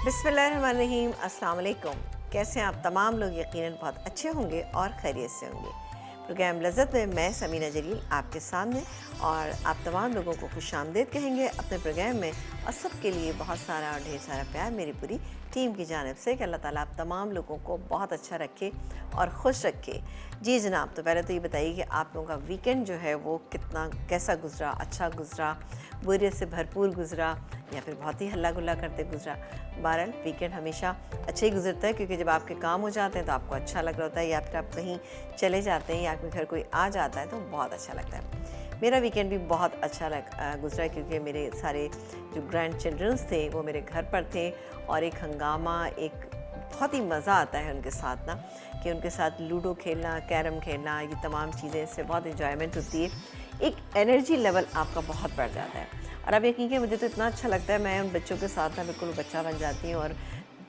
बिस्मिल्लाहिर्रहमानिर्रहीम, अस्सलाम वालेकुम। कैसे हैं आप तमाम लोग? यकीनन बहुत अच्छे होंगे और खैरियत से होंगे। प्रोग्राम लज़्ज़त में मैं समीना जलील आपके सामने और आप तमाम लोगों को खुशामदीद कहेंगे अपने प्रोग्राम में, और सबके लिए बहुत सारा और ढेर सारा प्यार मेरी पूरी टीम की जानिब से कि अल्लाह ताला आप तमाम लोगों को बहुत अच्छा रखे और खुश रखे। जी जनाब, तो पहले तो ये बताइए कि आप लोगों का वीकेंड जो है वो कैसा गुज़रा? अच्छा गुज़रा, बोरियत से भरपूर गुज़रा, या फिर बहुत ही हल्ला गुल्ला करते गुज़रा? बहरहाल वीकेंड हमेशा अच्छा ही गुजरता है, क्योंकि जब आपके काम हो जाते हैं तो आपको अच्छा लग रहा होता है, या फिर आप कहीं चले जाते हैं या आपके घर कोई आ जाता है तो बहुत अच्छा लगता है। मेरा वीकेंड भी बहुत अच्छा गुजरा, क्योंकि मेरे सारे जो ग्रैंड चिल्ड्रंस थे वो मेरे घर पर थे, और एक हंगामा, एक बहुत ही मज़ा आता है उनके साथ ना, कि उनके साथ लूडो खेलना, कैरम खेलना, ये तमाम चीज़ें, इससे बहुत इंजॉयमेंट होती है। एक एनर्जी लेवल आपका बहुत बढ़ जाता है। और अब यकीन कि मुझे तो इतना अच्छा लगता है, मैं उन बच्चों के साथ ना बिल्कुल बच्चा बन जाती हूँ, और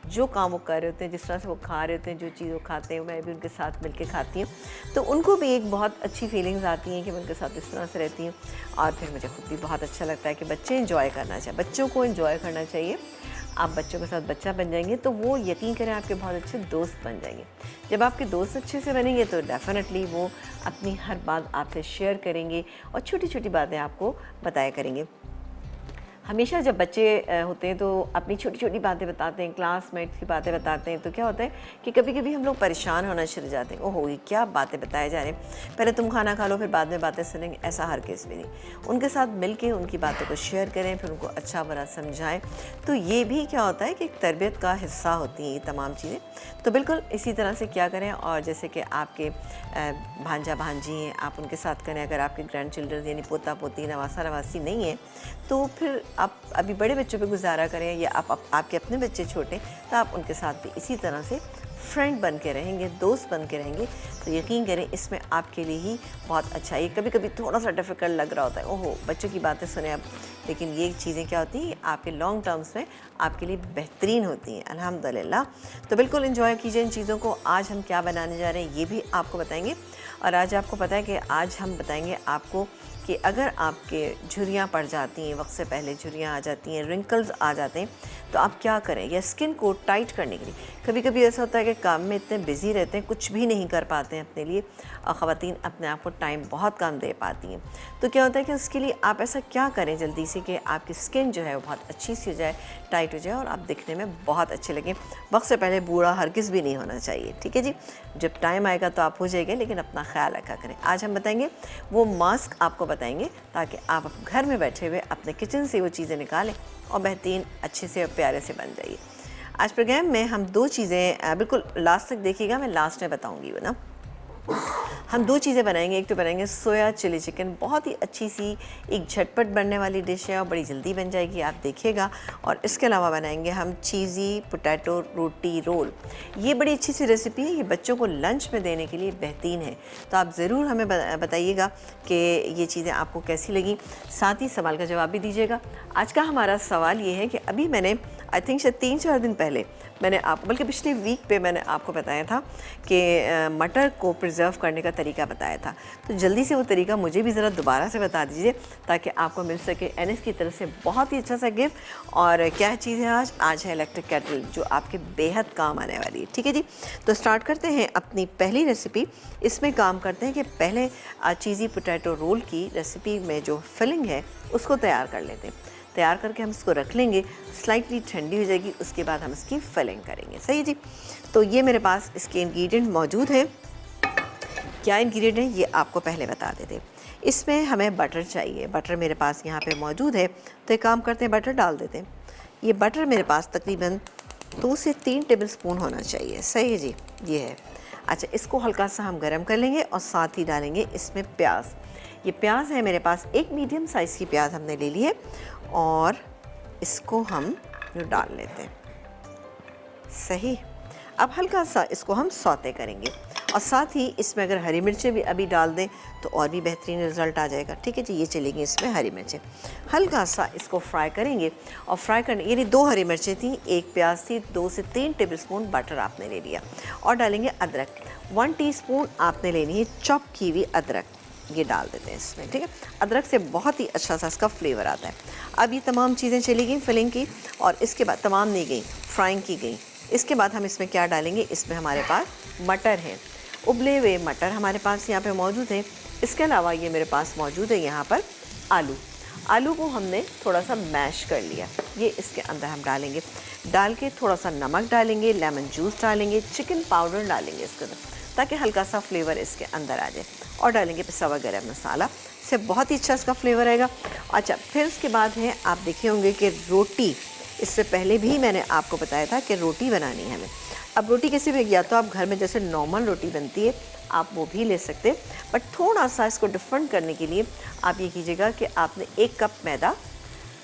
जो काम वो कर रहे होते हैं, जिस तरह से वो खा रहे होते हैं, जो चीज़ वो खाते हैं, मैं भी उनके साथ मिलके खाती हूँ। तो उनको भी एक बहुत अच्छी फीलिंग्स आती हैं कि मैं उनके साथ इस तरह से रहती हूँ, और फिर मुझे खुद भी बहुत अच्छा लगता है कि बच्चे इंजॉय करना चाहिए, बच्चों को इंजॉय करना चाहिए। आप बच्चों के साथ बच्चा बन जाएंगे तो वो यकीन करें आपके बहुत अच्छे दोस्त बन जाएंगे। जब आपके दोस्त अच्छे से बनेंगे तो डेफ़िनेटली वो अपनी हर बात आपसे शेयर करेंगे और छोटी छोटी बातें आपको बताया करेंगे। हमेशा जब बच्चे होते हैं तो अपनी छोटी छोटी बातें बताते हैं, क्लासमेट्स की बातें बताते हैं, तो क्या होता है कि कभी कभी हम लोग परेशान होना शुरू हो जाते हैं, ओहो ये क्या बातें बताए जा रहे हैं, पहले तुम खाना खा लो फिर बाद में बातें सुनेंगे। ऐसा हर केस में नहीं, उनके साथ मिल के उनकी बातों को शेयर करें, फिर उनको अच्छा बुरा समझाएं। तो ये भी क्या होता है कि एक तरबियत का हिस्सा होती हैं ये तमाम चीज़ें। तो बिल्कुल इसी तरह से क्या करें, और जैसे कि आपके भांजा भांजी हैं, आप उनके साथ करें। अगर आपके ग्रैंड चिल्ड्रन यानी पोता पोती नवासा नवासी नहीं है तो फिर आप अभी बड़े बच्चों पे गुजारा करें, या आपके अपने बच्चे छोटे, तो आप उनके साथ भी इसी तरह से फ्रेंड बन के रहेंगे, दोस्त बन के रहेंगे। तो यकीन करें इसमें आपके लिए ही बहुत अच्छा है। कभी कभी थोड़ा सा डिफ़िकल्ट लग रहा होता है, ओहो बच्चों की बातें सुने अब, लेकिन ये चीज़ें क्या होती हैं आपके लॉन्ग टर्म्स में आपके लिए बेहतरीन होती हैं, अल्हम्दुलिल्लाह। तो बिल्कुल एंजॉय कीजिए इन चीज़ों को। आज हम क्या बनाने जा रहे हैं ये भी आपको बताएंगे, और आज आपको पता है कि आज हम बताएंगे आपको कि अगर आपके झुर्रियाँ पड़ जाती हैं, वक्त से पहले झुर्रियाँ आ जाती हैं, रिंकल्स आ जाते हैं, तो आप क्या करें, या स्किन को टाइट करने के लिए। कभी कभी ऐसा होता है कि काम में इतने बिज़ी रहते हैं, कुछ भी नहीं कर पाते हैं अपने लिए, और ख़वातीन अपने आप को टाइम बहुत कम दे पाती हैं। तो क्या होता है कि उसके लिए आप ऐसा क्या करें जल्दी से कि आपकी स्किन जो है वो बहुत अच्छी सी हो जाए, टाइट हो जाए, और आप दिखने में बहुत अच्छे लगें। वक्त से पहले बूढ़ा हरगिज़ भी नहीं होना चाहिए, ठीक है जी। जब टाइम आएगा तो आप हो जाएंगे, लेकिन अपना ख्याल रखा करें। आज हम बताएंगे वो मास्क आपको बताएंगे, ताकि आप घर में बैठे हुए अपने किचन से वो चीज़ें निकालें और बेहतरीन अच्छे से और प्यारे से बन जाइए। आज प्रोग्राम में हम दो चीज़ें, बिल्कुल लास्ट तक देखिएगा, मैं लास्ट में बताऊंगी वो ना। हम दो चीज़ें बनाएंगे, एक तो बनाएंगे सोया चिली चिकन, बहुत ही अच्छी सी एक झटपट बनने वाली डिश है और बड़ी जल्दी बन जाएगी, आप देखिएगा। और इसके अलावा बनाएंगे हम चीज़ी पोटैटो रोटी रोल। ये बड़ी अच्छी सी रेसिपी है, ये बच्चों को लंच में देने के लिए बेहतरीन है। तो आप ज़रूर हमें बताइएगा कि ये चीज़ें आपको कैसी लगी, साथ ही सवाल का जवाब भी दीजिएगा। आज का हमारा सवाल ये है कि अभी मैंने आई थिंक शायद 3-4 दिन पहले मैंने आपको, बल्कि पिछले वीक पे मैंने आपको बताया था कि मटर को प्रिजर्व करने का तरीका बताया था। तो जल्दी से वो तरीका मुझे भी ज़रा दोबारा से बता दीजिए, ताकि आपको मिल सके एनएस की तरफ से बहुत ही अच्छा सा गिफ्ट। और क्या चीज़ है आज है इलेक्ट्रिक केटल, जो आपके बेहद काम आने वाली है, ठीक है जी। तो स्टार्ट करते हैं अपनी पहली रेसिपी। इसमें काम करते हैं कि पहले चीज़ी पोटैटो रोल की रेसिपी में जो फिलिंग है उसको तैयार कर लेते हैं। तैयार करके हम इसको रख लेंगे, स्लाइटली ठंडी हो जाएगी, उसके बाद हम इसकी फिलिंग करेंगे, सही जी। तो ये मेरे पास इसके इंग्रेडिएंट मौजूद हैं। क्या इंग्रेडिएंट है ये आपको पहले बता देते हैं। इसमें हमें बटर चाहिए, बटर मेरे पास यहाँ पे मौजूद है। तो एक काम करते हैं, बटर डाल देते हैं। ये बटर मेरे पास तकरीबन 2 से 3 टेबल स्पून होना चाहिए, सही है जी, ये है। अच्छा, इसको हल्का सा हम गर्म कर लेंगे, और साथ ही डालेंगे इसमें प्याज। ये प्याज है मेरे पास, एक मीडियम साइज़ की प्याज हमने ले ली है, और इसको हम डाल लेते हैं, सही। अब हल्का सा इसको हम सौते करेंगे, और साथ ही इसमें अगर हरी मिर्चें भी अभी डाल दें तो और भी बेहतरीन रिज़ल्ट आ जाएगा, ठीक है जी। ये चलेंगी इसमें हरी मिर्चें, हल्का सा इसको फ्राई करेंगे। और फ्राई करने यानी 2 हरी मिर्चें थी, 1 प्याज थी, 2 से 3 टेबल स्पून बटर आपने ले लिया। और डालेंगे अदरक, 1 टीस्पून आपने लेनी है चॉप की हुई अदरक, ये डाल देते हैं इसमें, ठीक है। अदरक से बहुत ही अच्छा सा इसका फ्लेवर आता है। अब ये तमाम चीज़ें चली गई फिलिंग की, और इसके बाद तमाम नहीं गई, फ्राइंग की गई। इसके बाद हम इसमें क्या डालेंगे, इसमें हमारे पास मटर है, उबले हुए मटर हमारे पास यहाँ पे मौजूद है। इसके अलावा ये मेरे पास मौजूद है यहाँ पर आलू। आलू को हमने थोड़ा सा मैश कर लिया, ये इसके अंदर हम डालेंगे। डाल के थोड़ा सा नमक डालेंगे, लेमन जूस डालेंगे, चिकन पाउडर डालेंगे इसके अंदर ताकि हल्का सा फ्लेवर इसके अंदर आ जाए, और डालेंगे पिसा हुआ गरम मसाला, इससे बहुत ही अच्छा इसका फ्लेवर आएगा। अच्छा, फिर उसके बाद है, आप देखे होंगे कि रोटी, इससे पहले भी मैंने आपको बताया था कि रोटी बनानी है हमें। अब रोटी कैसे बनेगी, या तो आप घर में जैसे नॉर्मल रोटी बनती है आप वो भी ले सकते हैं, बट थोड़ा सा इसको डिफरेंट करने के लिए आप ये कीजिएगा कि आपने 1 कप मैदा,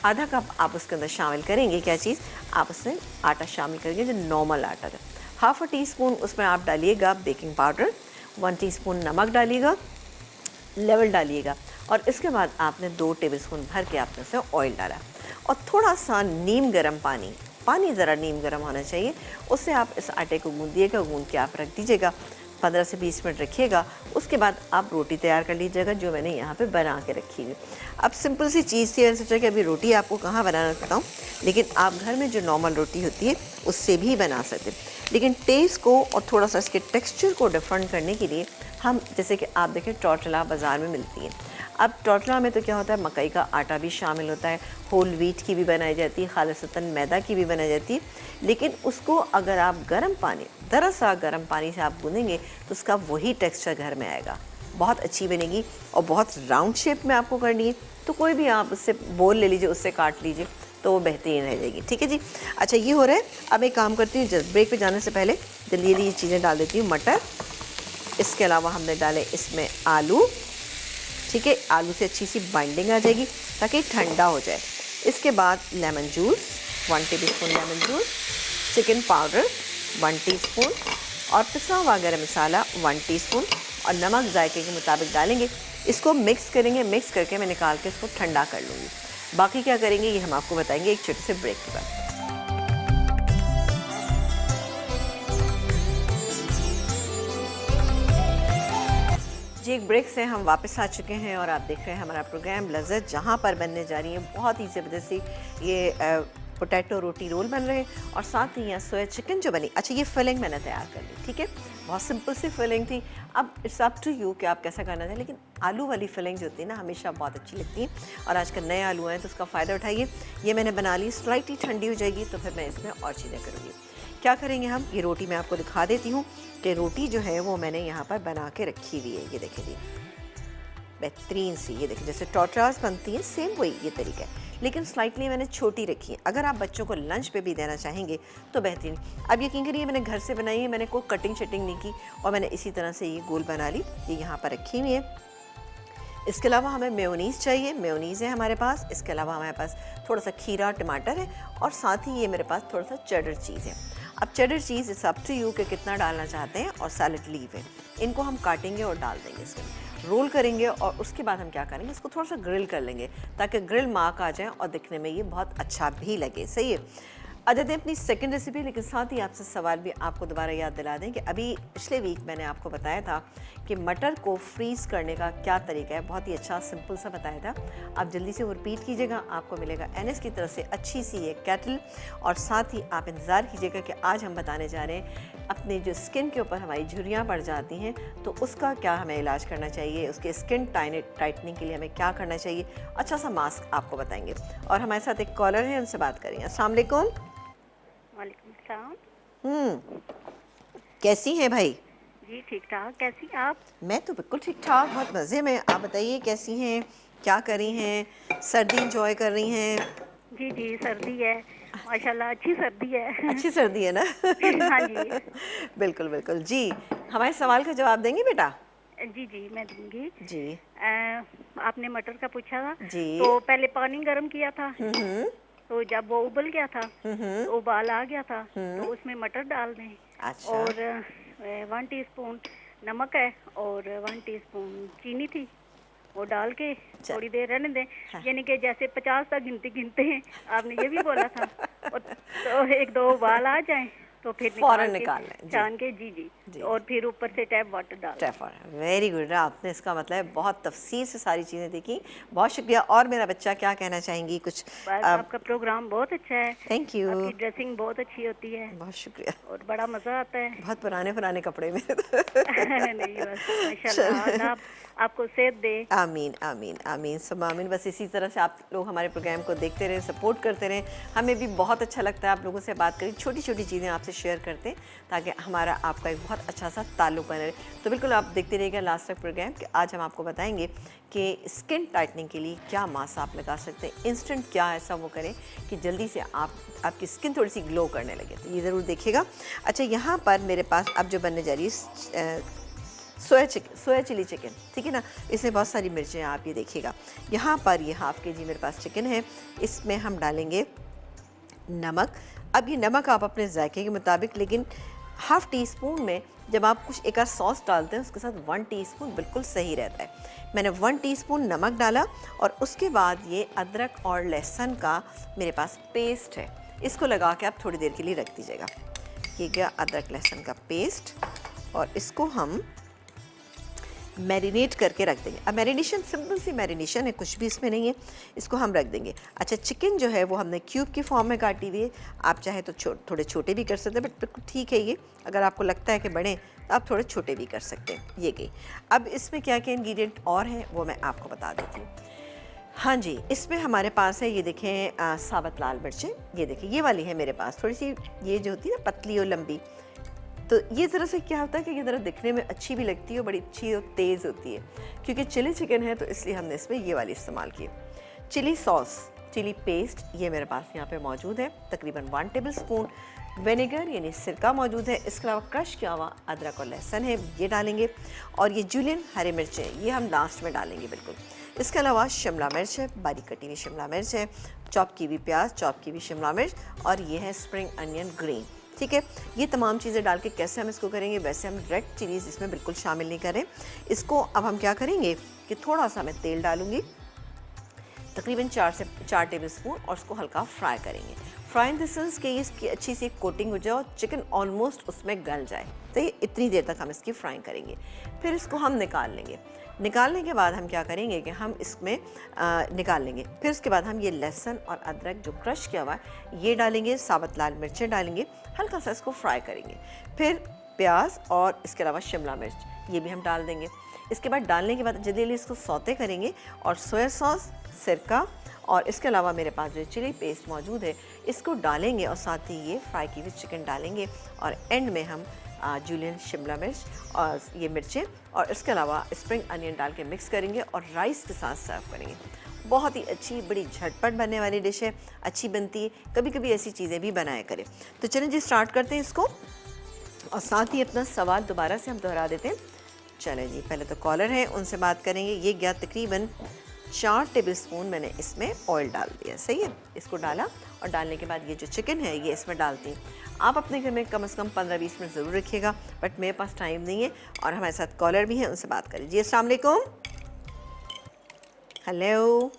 आधा कप आप उसके अंदर शामिल करेंगे, क्या चीज़, आप उसमें आटा शामिल करेंगे जो नॉर्मल आटा था। हाफ़ टीस्पून उसमें आप डालिएगा बेकिंग पाउडर, 1 टीस्पून नमक डालिएगा, लेवल डालिएगा, और इसके बाद आपने 2 टेबलस्पून भर के आपने उसमें ऑयल डाला, और थोड़ा सा नीम गर्म पानी ज़रा नीम गर्म होना चाहिए, उससे आप इस आटे को गूंदिएगा, गूंद के आप रख दीजिएगा, 15 से 20 मिनट रखिएगा। उसके बाद आप रोटी तैयार कर लीजिएगा जो मैंने यहाँ पे बना के रखी हुई। अब सिंपल सी चीज़ थी, सोचा कि अभी रोटी आपको कहाँ बनाना बताऊँ, लेकिन आप घर में जो नॉर्मल रोटी होती है उससे भी बना सकते हैं, लेकिन टेस्ट को और थोड़ा सा इसके टेक्सचर को डिफरेंट करने के लिए हम, जैसे कि आप देखें टोटला बाज़ार में मिलती है। अब टोटला में तो क्या होता है, मकई का आटा भी शामिल होता है, होल व्हीट की भी बनाई जाती है, खालिसतन मैदा की भी बनाई जाती है, लेकिन उसको अगर आप गर्म पानी, सा गर्म पानी से आप गूँधेंगे तो उसका वही टेक्सचर घर में आएगा, बहुत अच्छी बनेगी। और बहुत राउंड शेप में आपको करनी है तो कोई भी आप उससे बोल ले लीजिए, उससे काट लीजिए तो वो बेहतरीन रह जाएगी। ठीक है जी। अच्छा, ये हो रहा है। अब एक काम करती हूँ, जस्ट ब्रेक पे जाने से पहले जल्दी ये चीज़ें डाल देती हूँ। मटर, इसके अलावा हमने डाले इसमें आलू, ठीक है, आलू से अच्छी सी बाइंडिंग आ जाएगी ताकि ठंडा हो जाए। इसके बाद lemon juice, 1 tablespoon lemon juice, chicken powder 1 teaspoon, और पिसा हुआ गरम मसाला 1 टीस्पून, और नमक जायके के मुताबिक डालेंगे। इसको मिक्स करेंगे, मिक्स करके मैं निकाल के इसको ठंडा कर लूँगी। बाकी क्या करेंगे ये हम आपको बताएंगे एक छोटे से ब्रेक के बाद। जी, एक ब्रेक से हम वापस आ चुके हैं और आप देख रहे हैं हमारा प्रोग्राम लज़्ज़त, जहाँ पर बनने जा रही है बहुत ही ज़बरदस्ती ये पोटैटो रोटी रोल बन रहे हैं, और साथ ही यहाँ सोया चिकन जो बनी। अच्छा, ये फिलिंग मैंने तैयार कर ली, ठीक है, बहुत सिंपल सी फिलिंग थी। अब इट्स अप टू यू कि आप कैसा करना चाहें, लेकिन आलू वाली फिलिंग जो होती है ना हमेशा बहुत अच्छी लगती है, और आजकल नए आलू हैं तो उसका फ़ायदा उठाइए। ये मैंने बना ली, स्लाइटली ठंडी हो जाएगी तो फिर मैं इसमें और चीज़ें करूँगी। क्या करेंगे हम, ये रोटी मैं आपको दिखा देती हूँ कि रोटी जो है वो मैंने यहाँ पर बना के रखी हुई है। ये देखें जी, बेहतरीन सी, ये देखें जैसे टोटरास बनती हैं सेम वही ये तरीका है, लेकिन स्लाइटली मैंने छोटी रखी है। अगर आप बच्चों को लंच पे भी देना चाहेंगे तो बेहतरीन। अब यकीन करिए मैंने घर से बनाई है, मैंने कोई कटिंग शटिंग नहीं की, और मैंने इसी तरह से ये गोल बना ली, ये यहाँ पर रखी हुई है। इसके अलावा हमें मेयोनीज़ चाहिए, मेयोनीज़ है हमारे पास। इसके अलावा हमारे पास थोड़ा सा खीरा, टमाटर है, और साथ ही ये मेरे पास थोड़ा सा चेडर चीज़ है। अब cheddar cheese it's up to you कि कितना डालना चाहते हैं, और सैलेड लीव है, इनको हम काटेंगे और डाल देंगे इसमें, रोल करेंगे, और उसके बाद हम क्या करेंगे, इसको थोड़ा सा ग्रिल कर लेंगे ताकि ग्रिल मार्क आ जाए और दिखने में ये बहुत अच्छा भी लगे। सही है। आ जाते हैं अपनी सेकंड रेसिपी, लेकिन साथ ही आपसे सवाल भी आपको दोबारा याद दिला दें कि अभी पिछले वीक मैंने आपको बताया था कि मटर को फ्रीज़ करने का क्या तरीका है, बहुत ही अच्छा सिंपल सा बताया था। आप जल्दी से वो रिपीट कीजिएगा, आपको मिलेगा NS की तरफ से अच्छी सी एक केटल, और साथ ही आप इंतज़ार कीजिएगा कि आज हम बताने जा रहे हैं अपने जो स्किन के ऊपर हमारी झुर्रियाँ पड़ जाती हैं तो उसका क्या हमें इलाज करना चाहिए, उसके स्किन टाइटनिंग के लिए हमें क्या करना चाहिए, अच्छा सा मास्क आपको बताएंगे। और हमारे साथ एक कॉलर है, उनसे बात करेंगे। अस्सलाम वालेकुम। वालेकुम सलाम। कैसी हैं भाई? जी ठीक ठाक, कैसी आप? मैं तो बिल्कुल ठीक ठाक, बहुत मज़े में। आप बताइए कैसी हैं, क्या कर रही हैं, सर्दी इंजॉय कर रही हैं? जी जी सर्दी है माशाल्लाह, अच्छी सर्दी है। अच्छी सर्दी है ना? हाँ जी। बिल्कुल बिल्कुल जी। हमारे सवाल का जवाब देंगी बेटा? जी जी मैं दूंगी जी। आपने मटर का पूछा था जी। तो पहले पानी गर्म किया था, तो जब वो उबल गया था तो उबाल आ गया था तो उसमें मटर डाल दें। अच्छा। और 1 टीस्पून नमक है और 1 टीस्पून चीनी थी, वो डाल के थोड़ी देर रहने दें। हाँ। यानी कि जैसे 50 तक गिनते हैं, आपने ये भी बोला था। और तो 1-2 उबाल आ जाए तो फिर फौरन निकाल लें। छान के। जी जी और फिर ऊपर से टैप वाटर डाल। Tap water, very good. आपने इसका मतलब बहुत तफसील से सारी चीज़ें देखी, बहुत शुक्रिया। और मेरा बच्चा क्या कहना चाहेंगी कुछ? बस आपका प्रोग्राम बहुत अच्छा है, थैंक यू, आपकी ड्रेसिंग बहुत अच्छी होती है, बहुत शुक्रिया। और बड़ा मज़ा आता है। बहुत पुराने कपड़े में नहीं बस माशाल्लाह, अल्लाह आपको सेहत दे। आमीन आमीन आमीन सब आमीन। बस इसी तरह से आप लोग हमारे प्रोग्राम को देखते रहें, सपोर्ट करते रहें। हमें भी बहुत अच्छा लगता है आप लोगों से बात करें, छोटी छोटी चीज़ें आपसे शेयर करते हैं ताकि हमारा आपका एक बहुत अच्छा सा ताल्लुक बने रहे। तो बिल्कुल आप देखते रहिएगा लास्ट तक प्रोग्राम कि आज हम आपको बताएंगे कि स्किन टाइटनिंग के लिए क्या मास्क आप लगा सकते हैं, इंस्टेंट क्या ऐसा वो करें कि जल्दी से आपकी स्किन थोड़ी सी ग्लो करने लगे। तो ये ज़रूर देखिएगा। अच्छा, यहाँ पर मेरे पास अब जो बनने जा रही है सोया चिली चिकन, ठीक है ना। इसमें बहुत सारी मिर्चें हैं, आप ये देखिएगा। यहाँ पर ये हाफ़ के जी मेरे पास चिकन है। इसमें हम डालेंगे नमक। अब ये नमक आप अपने जायके के मुताबिक, लेकिन हाफ़ टी स्पून में जब आप कुछ एक आध सॉस डालते हैं उसके साथ 1 टीस्पून बिल्कुल सही रहता है। मैंने 1 टीस्पून नमक डाला और उसके बाद ये अदरक और लहसुन का मेरे पास पेस्ट है, इसको लगा के आप थोड़ी देर के लिए रख दीजिएगा। ये गया अदरक लहसुन का पेस्ट, और इसको हम मैरिनेट करके रख देंगे। अब मैरिनेशन सिंपल सी मैरिनेशन है, कुछ भी इसमें नहीं है, इसको हम रख देंगे। अच्छा, चिकन जो है वो हमने क्यूब की फॉर्म में काटी हुई है, आप चाहे तो थोड़े छोटे भी कर सकते हैं, बट बिल्कुल ठीक है ये। अगर आपको लगता है कि बड़े तो आप थोड़े छोटे भी कर सकते हैं। ये गई। अब इसमें क्या क्या इंग्रेडिएंट और हैं वो मैं आपको बता देती हूँ। हाँ जी, इसमें हमारे पास है, ये देखें साबुत लाल मिर्चें, ये देखें ये वाली है मेरे पास, थोड़ी सी ये जो होती है ना पतली और लंबी। तो ये ज़रा से क्या होता है कि ये ज़रा दिखने में अच्छी भी लगती है और बड़ी अच्छी और तेज़ होती है, क्योंकि चिली चिकन है तो इसलिए हमने इसमें ये वाली इस्तेमाल की। चिली सॉस, चिली पेस्ट ये मेरे पास यहाँ पे मौजूद है, तकरीबन 1 टेबल स्पून। विनेगर यानी सिरका मौजूद है। इसके अलावा क्रश किया हुआ अदरक और लहसुन है, ये डालेंगे। और ये जूलियन हरी मिर्चें ये हम लास्ट में डालेंगे बिल्कुल। इसके अलावा शिमला मिर्च है, बारीक कटी हुई शिमला मिर्च है, चॉप की हुई प्याज, चॉप की हुई शिमला मिर्च, और ये है स्प्रिंग अनियन ग्रीन, ठीक है। ये तमाम चीज़ें डाल के कैसे हम इसको करेंगे, वैसे हम रेड चिलीज़ इसमें बिल्कुल शामिल नहीं करें। इसको अब हम क्या करेंगे कि थोड़ा सा मैं तेल डालूंगी, तकरीबन 4 टेबल स्पून, और उसको हल्का फ्राई करेंगे। फ्राई इन द सेंस कि इसकी अच्छी सी कोटिंग हो जाए और चिकन ऑलमोस्ट उसमें गल जाए, तो ये इतनी देर तक हम इसकी फ्राई करेंगे। फिर इसको हम निकाल लेंगे। निकालने के बाद हम क्या करेंगे कि हम इसमें निकाल लेंगे। फिर उसके बाद हम ये लहसुन और अदरक जो क्रश किया हुआ है ये डालेंगे, साबुत लाल मिर्चें डालेंगे, हल्का सा इसको फ्राई करेंगे। फिर प्याज और इसके अलावा शिमला मिर्च ये भी हम डाल देंगे। इसके बाद डालने के बाद जल्दी इसको सौते करेंगे, और सोया सॉस, सिरका, और इसके अलावा मेरे पास जो चिली पेस्ट मौजूद है इसको डालेंगे, और साथ ही ये फ्राई की हुई चिकन डालेंगे, और एंड में हम जूलियन शिमला मिर्च और ये मिर्चें और इसके अलावा स्प्रिंग अनियन डाल के मिक्स करेंगे और राइस के साथ सर्व करेंगे। बहुत ही अच्छी, बड़ी झटपट बनने वाली डिश है, अच्छी बनती है। कभी कभी ऐसी चीज़ें भी बनाया करें। तो चलें जी, स्टार्ट करते हैं इसको, और साथ ही अपना सवाल दोबारा से हम दोहरा देते हैं। चलें जी, पहले तो कॉलर है, उनसे बात करेंगे। ये गया तकरीबन 4 टेबल स्पून मैंने इसमें ऑयल डाल दिया, सही है। इसको डाला, और डालने के बाद ये जो चिकन है ये इसमें डालती हैं। आप अपने घर में कम से कम 15-20 मिनट ज़रूर रखिएगा, बट मेरे पास टाइम नहीं है। और हमारे साथ कॉलर भी हैं, उनसे बात करें जी। अस्सलाम वालेकुम। हेलो।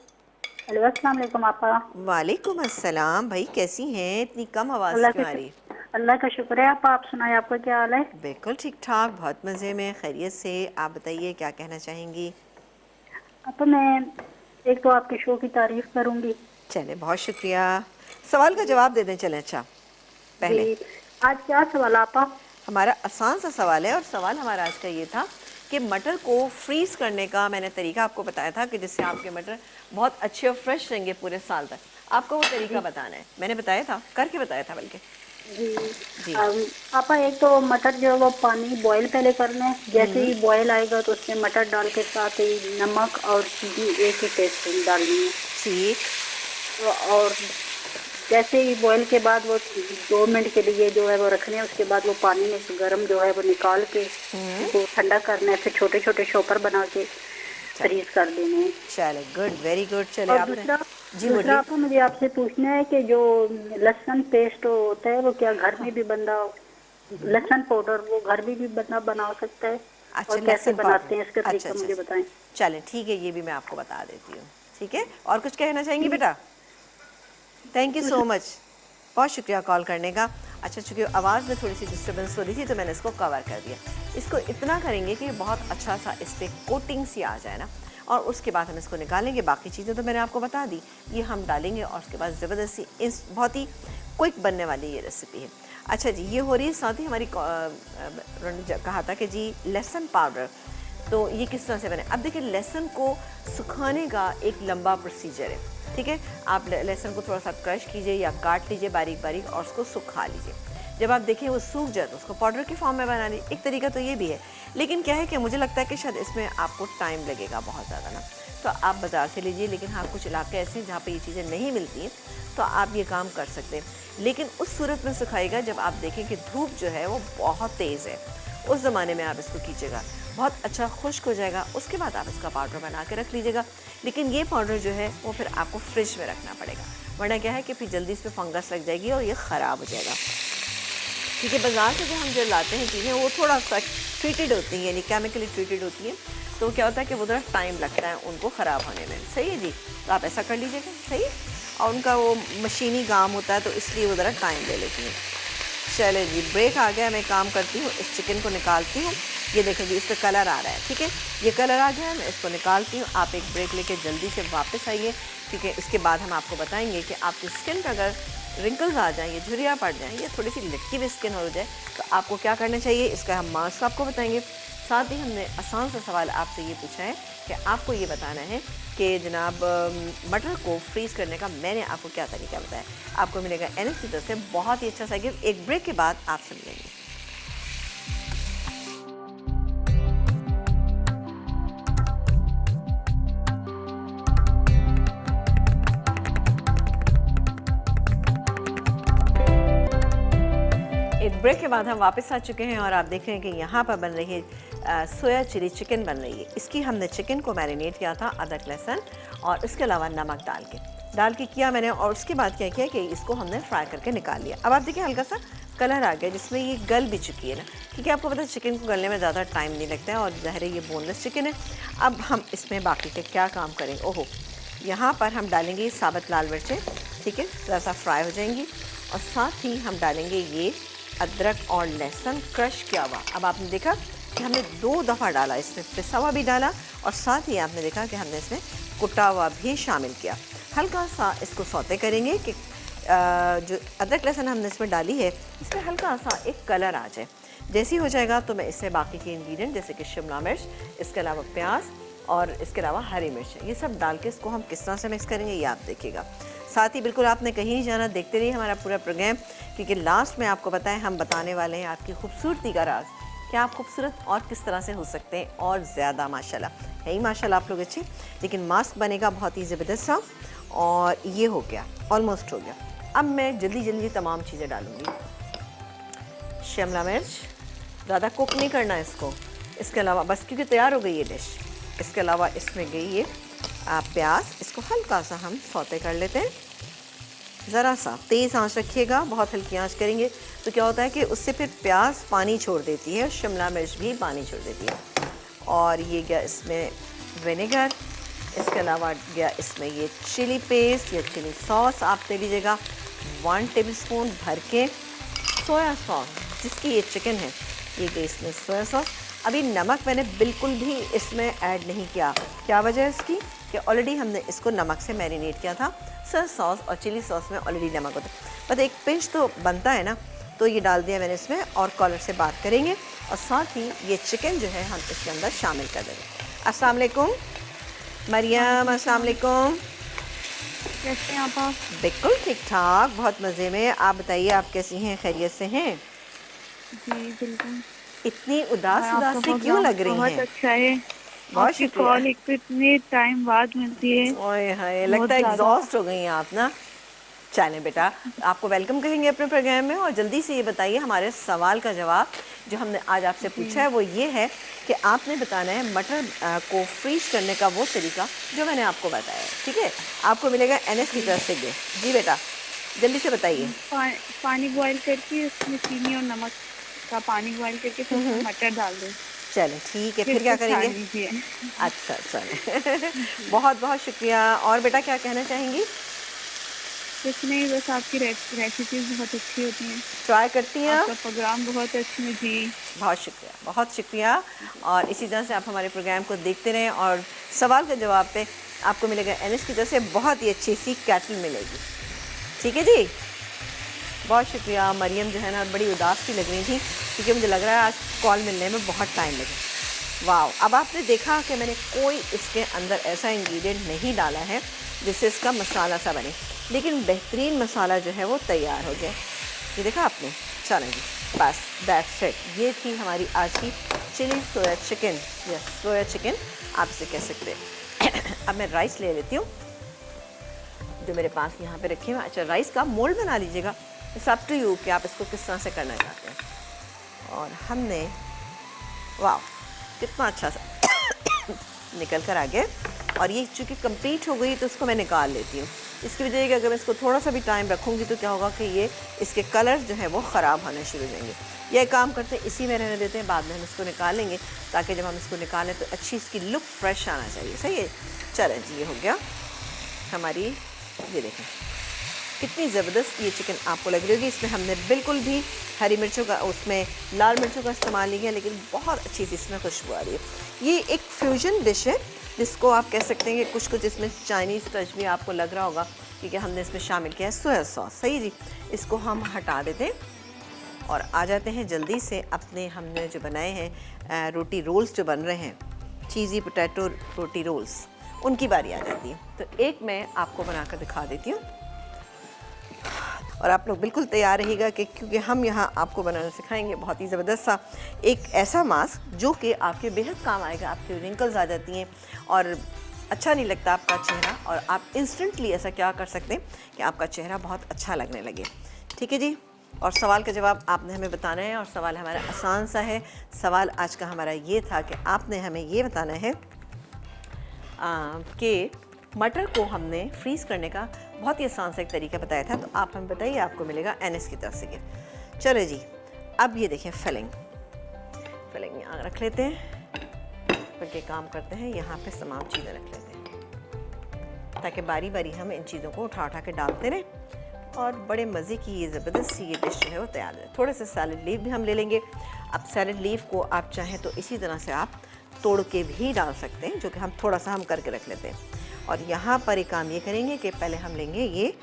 हेलो, अस्सलाम वालेकुम आपा। वालेकुम अस्सलाम। भाई कैसी हैं, इतनी कम आवाज़ क्यों आ रही? अल्लाह का शुक्र है आपा, आप सुनाए, आपका क्या हाल है? बिल्कुल ठीक ठाक, बहुत मज़े में, खैरियत से। आप बताइए क्या कहना चाहेंगी? आपा मैं एक तो आपके शो की तारीफ करूंगी। चले, बहुत शुक्रिया। सवाल का जवाब दे दें। चलें, अच्छा पहले आज क्या सवाल आपा? हमारा आसान सा सवाल है, और सवाल हमारा आज का ये था कि मटर को फ्रीज़ करने का मैंने तरीका आपको बताया था कि जिससे आपके मटर बहुत अच्छे और फ्रेश रहेंगे पूरे साल तक। आपको वो तरीका बताना है, मैंने बताया था, करके बताया था बल्कि। जी आपा, एक तो मटर जो है वो पानी बॉईल पहले करना है। जैसे ही बॉईल आएगा तो उसमें मटर डाल के साथ ही नमक और चीनी 1 ही टीस्पून डालनी है, ठीक। और जैसे ही बॉईल के बाद वो 2 मिनट के लिए जो है वो रखने हैं। उसके बाद वो पानी में से गर्म जो है वो निकाल के उसको ठंडा करना है, फिर छोटे छोटे शॉपर बना के फ्रीज कर देने हैं। चलो, गुड, वेरी गुड। चले, और आपने दूसरा आपको मुझे आपसे पूछना है कि जो लहसुन पेस्ट होता है वो क्या घर में भी बंदा, लहसुन पाउडर वो घर में भी बंदा बना सकता है? अच्छा, और कैसे बनाते हैं इसका तरीका मुझे बताएं। चलें, ठीक है, ये भी मैं आपको बता देती हूँ, ठीक है। और कुछ कहना चाहेंगी बेटा? थैंक यू सो मच, बहुत शुक्रिया कॉल करने का। अच्छा, चूँकि आवाज़ में थोड़ी सी डिस्टर्बेंस हो रही थी तो मैंने इसको कवर कर दिया। इसको इतना करेंगे कि बहुत अच्छा सा इस पर कोटिंग सी आ जाए ना, और उसके बाद हम इसको निकालेंगे। बाकी चीज़ें तो मैंने आपको बता दी, ये हम डालेंगे और उसके बाद ज़बरदस्ती इस बहुत ही क्विक बनने वाली ये रेसिपी है। अच्छा जी, ये हो रही है। साथ ही हमारी कहा था कि जी लहसुन पाउडर, तो ये किस तरह से बने। अब देखिए, लहसुन को सुखाने का एक लंबा प्रोसीजर है, ठीक है। आप लहसुन को थोड़ा सा क्रश कीजिए या काट लीजिए बारीक बारीक और उसको सुखा लीजिए। जब आप देखें वो सूख जाए तो उसको पाउडर की फॉर्म में बना लीजिए। एक तरीका तो ये भी है, लेकिन क्या है कि मुझे लगता है कि शायद इसमें आपको टाइम लगेगा बहुत ज़्यादा ना, तो आप बाज़ार से लीजिए। लेकिन हाँ, कुछ इलाके ऐसे हैं जहाँ पर ये चीज़ें नहीं मिलती हैं, तो आप ये काम कर सकते हैं। लेकिन उस सूरत में सुखाएगा जब आप देखें कि धूप जो है वो बहुत तेज़ है, उस ज़माने में आप इसको कीजिएगा, बहुत अच्छा खुश्क हो जाएगा। उसके बाद आप इसका पाउडर बना के रख लीजिएगा। लेकिन ये पाउडर जो है वो फिर आपको फ्रिज में रखना पड़ेगा, वरना क्या है कि फिर जल्दी इसमें फंगस लग जाएगी और ये ख़राब हो जाएगा। क्योंकि बाज़ार से जो हम जो लाते हैं चीज़ें वो थोड़ा सा ट्रीटेड होती हैं, यानी केमिकली ट्रीटेड होती हैं, तो क्या होता है कि वो थोड़ा टाइम लगता है उनको ख़राब होने में। सही है जी, तो आप ऐसा कर लीजिएगा। सही है, और उनका वो मशीनी काम होता है तो इसलिए वो ज़रा टाइम ले लेती हैं। चले जी, ब्रेक आ गया, मैं काम करती हूँ, इस चिकन को निकालती हूँ। ये देखें जी, इस पर कलर आ रहा है, ठीक है, ये कलर आ गया है, मैं इसको निकालती हूँ। आप एक ब्रेक लेके जल्दी से वापस आइए, क्योंकि इसके बाद हम आपको बताएंगे कि आपकी स्किन पर अगर रिंकल्स आ जाएँ, ये झुर्रियाँ पड़ जाएँ, ये थोड़ी सी लटकी हुई स्किन हो जाए, तो आपको क्या करना चाहिए, इसका हम मास्क आपको बताएंगे। साथ ही हमने आसान सा सवाल आपसे ये पूछा है कि आपको ये बताना है कि जनाब मटर को फ्रीज़ करने का मैंने आपको क्या तरीका बताया। आपको मिलेगा एनएस की तरफ से बहुत ही अच्छा सा गिफ्ट। एक ब्रेक के बाद आपसे मिलेंगे। एक ब्रेक के बाद हम वापस आ चुके हैं और आप देख रहे हैं कि यहाँ पर बन रही है सोया चिली चिकन बन रही है। इसकी हमने चिकन को मैरिनेट किया था अदरक लहसुन और इसके अलावा नमक डाल के किया मैंने, और उसके बाद क्या किया कि इसको हमने फ्राई करके निकाल लिया। अब आप देखिए हल्का सा कलर आ गया जिसमें ये गल भी चुकी है ना, क्योंकि आपको पता है चिकन को गलने में ज़्यादा टाइम नहीं लगता है और ज़ाहिर है ये बोनलेस चिकन है। अब हम इसमें बाकी के क्या काम करेंगे, ओहो, यहाँ पर हम डालेंगे साबुत लाल मिर्चें, ठीक है, थोड़ा सा फ्राई हो जाएंगी, और साथ ही हम डालेंगे ये अदरक और लहसुन क्रश किया हुआ। अब आपने देखा कि हमने 2 दफ़ा डाला, इसमें पिसा हुआ भी डाला और साथ ही आपने देखा कि हमने इसमें कुटा हुआ भी शामिल किया। हल्का सा इसको सौते करेंगे कि जो अदरक लहसुन हमने इसमें डाली है इसमें हल्का सा एक कलर आ जाए। जैसे ही हो जाएगा तो मैं इसमें बाकी के इंग्रेडिएंट जैसे कि शिमला मिर्च, इसके अलावा प्याज और इसके अलावा हरी मिर्च, ये सब डाल के इसको हम किस तरह से मिक्स करेंगे ये आप देखिएगा। साथ ही बिल्कुल आपने कहीं नहीं जाना, देखते रहिए हमारा पूरा प्रोग्राम, क्योंकि लास्ट में आपको बताएं हम बताने वाले हैं आपकी खूबसूरती का राज, कि आप खूबसूरत और किस तरह से हो सकते हैं और ज़्यादा। माशाल्लाह है ही माशाल्लाह आप लोग अच्छे, लेकिन मास्क बनेगा बहुत ही ज़बरदस्त सा, और ये हो गया, ऑलमोस्ट हो गया। अब मैं जल्दी तमाम चीज़ें डालूँगी। शिमला मिर्च ज़्यादा कुक नहीं करना इसको, इसके अलावा बस क्योंकि तैयार हो गई ये डिश। इसके अलावा इसमें गई ये प्याज, इसको हल्का सा हम सौते कर लेते हैं, ज़रा सा तेज़ आंच रखिएगा, बहुत हल्की आंच करेंगे तो क्या होता है कि उससे फिर प्याज पानी छोड़ देती है, शिमला मिर्च भी पानी छोड़ देती है। और ये गया इसमें विनेगर, इसके अलावा गया इसमें ये चिली पेस्ट या चिली सॉस आप ले लीजिएगा 1 टेबलस्पून भर के। सोया सॉस जिसकी ये चिकन है, ये गई इसमें सोया सॉस। अभी नमक मैंने बिल्कुल भी इसमें ऐड नहीं किया, क्या वजह है इसकी कि ऑलरेडी हमने इसको नमक से मैरिनेट किया था। सोया सॉस और चिली सॉस में ऑलरेडी नमक होता है, बस एक पिंच तो बनता है ना, तो ये डाल दिया मैंने इसमें। और कॉलर से बात करेंगे और साथ ही ये चिकन जो है हम इसके अंदर शामिल कर देंगे। अस्सलाम वालेकुम मरियम, अस्सलाम वालेकुम, कैसे हैं आप? बिल्कुल ठीक ठाक, बहुत मज़े में। आप बताइए आप कैसी हैं, खैरियत से हैं? जी बिल्कुल। इतनी उदास से क्यों लग रही हैं? बहुत अच्छा है, बहुत आपकी शुक्रिया। कॉल एक तो इतने टाइम बाद मिलती है। ओए हाय, लगता है एग्जॉस्ट हो गई हैं आप ना। चलें बेटा, आपको वेलकम कहेंगे अपने प्रोग्राम में, और जल्दी से ये बताइए हमारे सवाल का जवाब जो हमने आज आपसे पूछा है वो ये है कि आपने बताना है मटर को फ्रीज करने का वो तरीका जो मैंने आपको बताया है, ठीक है। आपको मिलेगा एनएस की तरफ से गिफ्ट। जी बेटा जल्दी से बताइए। पानी बॉईल करके उसमें चीनी और नमक का पानी बॉईल करके फिर उसमें मटर डाल दो। चलें ठीक है, फिर क्या करेंगे? अच्छा चलें बहुत बहुत शुक्रिया। और बेटा क्या कहना चाहेंगी? कुछ नहीं, बस आपकी रेसिपीज बहुत अच्छी होती हैं। ट्राई करती हैं आपका आप? प्रोग्राम बहुत अच्छा है जी। बहुत शुक्रिया, बहुत शुक्रिया। और इसी तरह से आप हमारे प्रोग्राम को देखते रहें और सवाल के जवाब पे आपको मिलेगा एनएस की तरफ से बहुत ही अच्छी सी कैटल मिलेगी। ठीक है जी, बहुत शुक्रिया। मरियम जो है ना बड़ी उदास सी लग रही थी क्योंकि मुझे लग रहा है आज कॉल मिलने में बहुत टाइम लगे। वाह, अब आपने देखा कि मैंने कोई इसके अंदर ऐसा इंग्रेडिएंट नहीं डाला है जिससे इसका मसाला सा बने, लेकिन बेहतरीन मसाला जो है वो तैयार हो गया। ये देखा आपने? चलें जी, बस दैट्स इट। ये थी हमारी आज की चिली सोया चिकन या सोया चिकन आप इसे कह सकते हैं। अब मैं राइस ले लेती हूँ जो मेरे पास यहाँ पे रखे हुए। अच्छा, राइस का मोल्ड बना लीजिएगा, इट्स अप टू यू कि आप इसको किस तरह से करना चाहते हैं। और हमने वाह कितना अच्छा सा निकल कर आ गया। और ये चूँकि कंप्लीट हो गई तो उसको मैं निकाल लेती हूँ। इसकी वजह है कि अगर मैं इसको थोड़ा सा भी टाइम रखूँगी तो क्या होगा कि ये इसके कलर जो है वो ख़राब होने शुरू हो जाएंगे। यह काम करते हैं, इसी में रहने देते हैं, बाद में हम इसको निकालेंगे ताकि जब हम इसको निकालें तो अच्छी इसकी लुक फ्रेश आना चाहिए। सही है, चलें जी, ये हो गया हमारी। ये देखें कितनी ज़बरदस्त ये चिकन आपको लग रही होगी। इसमें हमने बिल्कुल भी हरी मिर्चों का, उसमें लाल मिर्चों का इस्तेमाल नहीं किया, लेकिन बहुत अच्छी सी इसमें खुशबू आ रही है। ये एक फ्यूजन डिश है जिसको आप कह सकते हैं कि कुछ कुछ इसमें चाइनीज़ टच भी आपको लग रहा होगा क्योंकि हमने इसमें शामिल किया है सोया सॉस। सही जी, इसको हम हटा देते हैं और आ जाते हैं जल्दी से अपने हमने जो बनाए हैं रोटी रोल्स जो बन रहे हैं, चीज़ी पोटैटो रोटी रोल्स, उनकी बारी आ जाती है। तो एक मैं आपको बनाकर दिखा देती हूँ और आप लोग बिल्कुल तैयार रहिएगा कि क्योंकि हम यहाँ आपको बनाना सिखाएंगे बहुत ही ज़बरदस्त सा एक ऐसा मास्क जो कि आपके बेहद काम आएगा। आपके रिंकल्स आ जाती हैं और अच्छा नहीं लगता आपका चेहरा, और आप इंस्टेंटली ऐसा क्या कर सकते हैं कि आपका चेहरा बहुत अच्छा लगने लगे। ठीक है जी, और सवाल का जवाब आपने हमें बताना है और सवाल हमारा आसान सा है। सवाल आज का हमारा ये था कि आपने हमें ये बताना है कि मटर को हमने फ्रीज़ करने का बहुत ही आसान सा एक तरीका बताया था, तो आप हमें बताइए, आपको मिलेगा एनएस की तरफ से गिफ्ट। चलो जी, अब ये देखें फिलिंग यहाँ रख लेते हैं, फिर के काम करते हैं, यहाँ पे तमाम चीज़ें रख लेते हैं ताकि बारी बारी हम इन चीज़ों को उठा उठा के डालते रहें और बड़े मज़े की ये ज़बरदस्त सी ये डिश जो है वो तैयार है। थोड़े से सैलड लीफ भी हम ले लेंगे। अब सैलड लीफ को आप चाहें तो इसी तरह से आप तोड़ के भी डाल सकते हैं, जो कि हम थोड़ा सा हम करके रख लेते हैं। और यहाँ पर एक काम ये करेंगे कि पहले हम लेंगे ये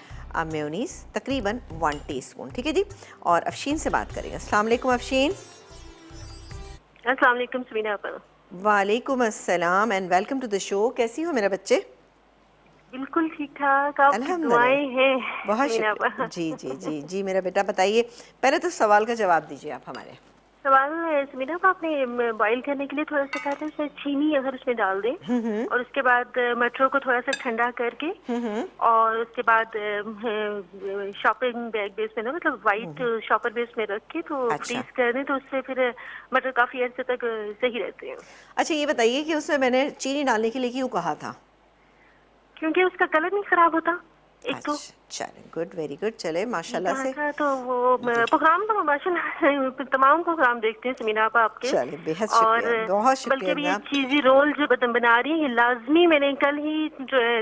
मेयोनीज़ तकरीबन 1 टीस्पून। ठीक है जी, और अफशीन से बात करेंगे। अस्सलाम वालेकुम अफशीन। अस्सलाम वालेकुम समीना आपा। वालेकुम अस्सलाम and welcome to the show. कैसी हो मेरा बच्चे? बिल्कुल ठीक ठाक, आपकी दुआएं हैं। बहुत शुक्रिया। जी जी जी जी मेरा बेटा बताइए, पहले तो सवाल का जवाब दीजिए आप हमारे। सवाल समीना आपने बॉईल करने के लिए थोड़ा सा कहते हैं चीनी अगर उसमें डाल दें और उसके बाद मटरों को थोड़ा सा ठंडा करके और उसके बाद शॉपिंग बैग बेस में ना, मतलब वाइट शॉपर बेस में रख के तो फ्रीज कर दें, तो उससे फिर मटर काफी अर्से तक सही रहते हैं। अच्छा, ये बताइए कि उसमें मैंने चीनी डालने के लिए क्यों कहा था? क्योंकि उसका कलर नहीं खराब होता। एक तो चले, गुड, वेरी गुड। चले माशाल्लाह से। तो वो प्रोग्राम तो माशाल्लाह तमाम प्रोग्राम देखते हैं समीना आप आपके। चले, बेहद शुक्रिया, बहुत शुक्रिया। बल्कि ये चीज़ी रोल जो बना रही है ये लाजमी, मैंने कल ही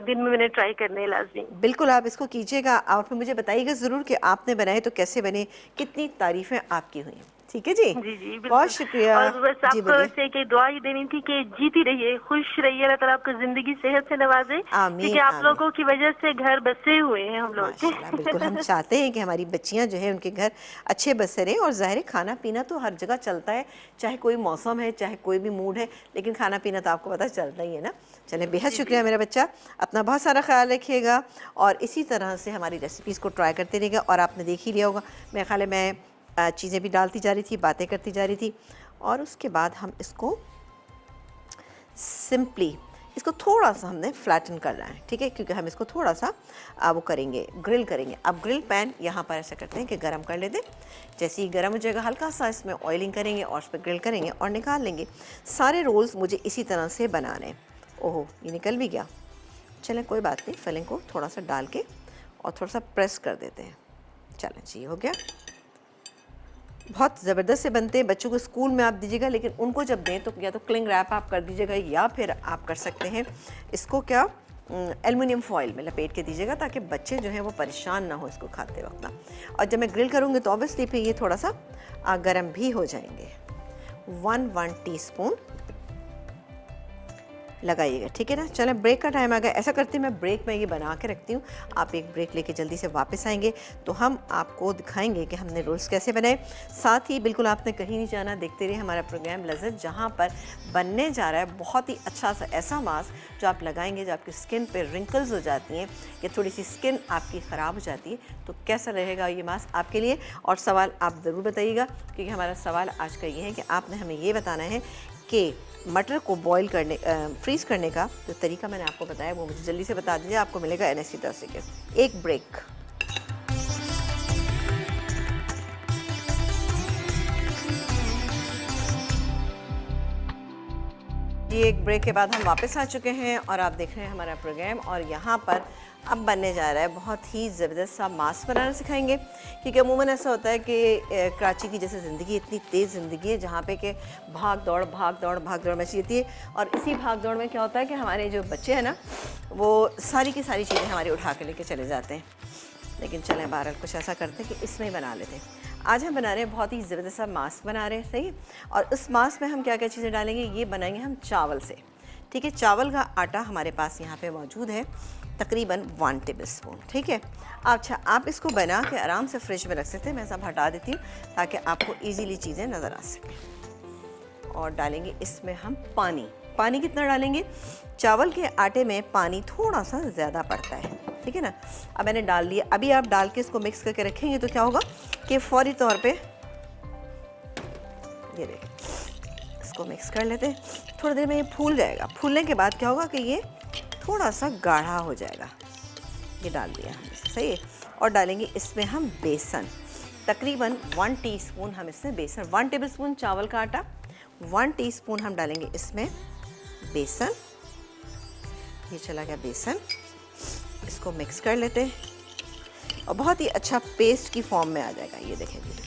दिन में मैंने ट्राई करने है लाजमी। बिल्कुल आप इसको कीजिएगा। आप मुझे बताइएगा ज़रूर कि आपने बनाए तो कैसे बने, कितनी तारीफ़ें आपकी हुई। ठीक है जी, जी जी बहुत शुक्रिया। और बस आपको से कि दुआ ही देनी थी कि जीती रहिए, खुश रहिए, अल्लाह ताला आपको जिंदगी सेहत से नवाजे, क्योंकि आप लोगों की वजह से घर बसे हुए हैं हम लोग। बिल्कुल, हम चाहते हैं कि हमारी बच्चियां जो है उनके घर अच्छे बसे रहें। और ज़ाहिर खाना पीना तो हर जगह चलता है, चाहे कोई मौसम है, चाहे कोई भी मूड है, लेकिन खाना पीना तो आपको पता चलता ही है ना। चले, बेहद शुक्रिया मेरा बच्चा, अपना बहुत सारा ख्याल रखिएगा और इसी तरह से हमारी रेसिपीज़ को ट्राई करते रहिएगा। और आपने देख ही लिया होगा, मेरे ख्याल है मैं चीज़ें भी डालती जा रही थी, बातें करती जा रही थी, और उसके बाद हम इसको सिंपली इसको थोड़ा सा हमने फ्लैटन कर रहा है। ठीक है, क्योंकि हम इसको थोड़ा सा वो करेंगे, ग्रिल करेंगे। अब ग्रिल पैन यहाँ पर ऐसा करते हैं कि गरम कर लेते हैं। जैसे ही गरम हो जाएगा हल्का सा इसमें ऑयलिंग करेंगे और उस पर ग्रिल करेंगे और निकाल लेंगे। सारे रोल्स मुझे इसी तरह से बनाने हैं। ओहो, ये निकल भी गया। चलें कोई बात नहीं, फिलिंग को थोड़ा सा डाल के और थोड़ा सा प्रेस कर देते हैं। चलें जी, हो गया। बहुत ज़बरदस्त से बनते हैं। बच्चों को स्कूल में आप दीजिएगा, लेकिन उनको जब दें तो या तो क्लिंग रैप आप कर दीजिएगा या फिर आप कर सकते हैं इसको क्या एल्युमिनियम फॉइल में लपेट के दीजिएगा ताकि बच्चे जो हैं वो परेशान ना हो इसको खाते वक्त ना। और जब मैं ग्रिल करूँगी तो ऑब्वियसली फिर ये थोड़ा सा गर्म भी हो जाएंगे। 1 टीस्पून लगाइएगा, ठीक है ना। चलें, ब्रेक का टाइम आ गया। ऐसा करती हूँ मैं ब्रेक में ये बना के रखती हूँ, आप एक ब्रेक लेके जल्दी से वापस आएंगे तो हम आपको दिखाएंगे कि हमने रोल्स कैसे बनाए। साथ ही बिल्कुल आपने कहीं नहीं जाना, देखते रहिए हमारा प्रोग्राम लज़्ज़त, जहाँ पर बनने जा रहा है बहुत ही अच्छा सा ऐसा मास्क जो आप लगाएंगे, जो आपकी स्किन पर रिंकल्स हो जाती हैं या थोड़ी सी स्किन आपकी ख़राब हो जाती है, तो कैसा रहेगा ये मास्क आपके लिए। और सवाल आप ज़रूर बताइएगा, क्योंकि हमारा सवाल आज का ये है कि आपने हमें ये बताना है कि मटर को बॉईल करने फ्रीज़ करने का जो तरीका मैंने आपको बताया वो मुझे जल्दी से बता दीजिए। आपको मिलेगा NSC 10 के एक ब्रेक। ये एक ब्रेक के बाद हम वापस आ चुके हैं और आप देख रहे हैं हमारा प्रोग्राम। और यहाँ पर अब बनने जा रहा है बहुत ही ज़बरदस्त सा मास्क बनाना सिखाएंगे, क्योंकि अमूमन ऐसा होता है कि कराची की जैसे ज़िंदगी इतनी तेज़ ज़िंदगी है जहाँ पे कि भाग दौड़ मची रहती है। और इसी भाग दौड़ में क्या होता है कि हमारे जो बच्चे हैं ना वो सारी की सारी चीज़ें हमारी उठा के लेके चले जाते हैं। लेकिन चलें बहरहाल कुछ ऐसा करते हैं कि इसमें ही बना लेते हैं। आज हम बना रहे हैं बहुत ही ज़बरदस्त सा मास्क बना रहे हैं, सही। और इस मास्क में हम क्या क्या चीज़ें डालेंगे, ये बनाएंगे हम चावल से, ठीक है। चावल का आटा हमारे पास यहाँ पे मौजूद है तकरीबन 1 टेबलस्पून, ठीक है। अच्छा, आप इसको बना के आराम से फ्रिज में रख सकते हैं। मैं सब हटा देती हूँ ताकि आपको ईजीली चीज़ें नज़र आ सकें। और डालेंगे इसमें हम पानी कितना डालेंगे, चावल के आटे में पानी थोड़ा सा ज़्यादा पड़ता है, ठीक है ना। अब मैंने डाल लिया, अभी आप डाल के इसको मिक्स करके रखेंगे तो क्या होगा कि फ़ौरी तौर पे ये देखें, इसको मिक्स कर लेते हैं। थोड़ी देर में ये फूल जाएगा। फूलने के बाद क्या होगा कि ये थोड़ा सा गाढ़ा हो जाएगा। ये डाल दिया हमने, सही है। और डालेंगे इसमें हम बेसन, तकरीबन 1 टीस्पून हम इसमें बेसन, 1 टेबलस्पून चावल का आटा, 1 टीस्पून हम डालेंगे इसमें बेसन। ये चला गया बेसन, इसको मिक्स कर लेते हैं और बहुत ही अच्छा पेस्ट की फॉर्म में आ जाएगा। ये देखें जी,